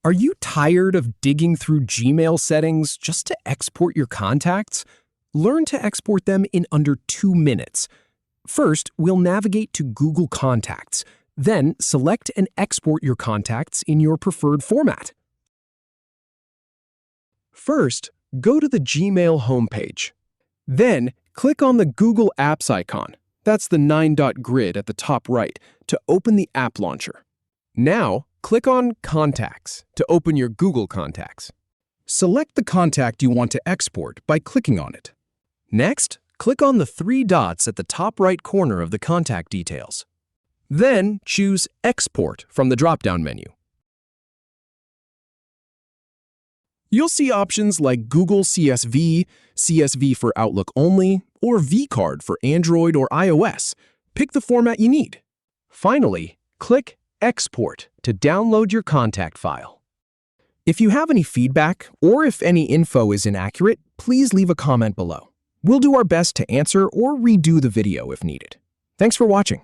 Are you tired of digging through Gmail settings just to export your contacts? Learn to export them in under 2 minutes. First, we'll navigate to Google Contacts. Then, select and export your contacts in your preferred format. First, go to the Gmail homepage. Then, click on the Google Apps icon. That's the 9-dot grid at the top right to open the app launcher. Now, click on Contacts to open your Google Contacts. Select the contact you want to export by clicking on it. Next, click on the 3 dots at the top right corner of the contact details. Then, choose Export from the drop-down menu. You'll see options like Google CSV, CSV for Outlook only, or vCard for Android or iOS. Pick the format you need. Finally, click Export to download your contact file. If you have any feedback or if any info is inaccurate, please leave a comment below. We'll do our best to answer or redo the video if needed. Thanks for watching.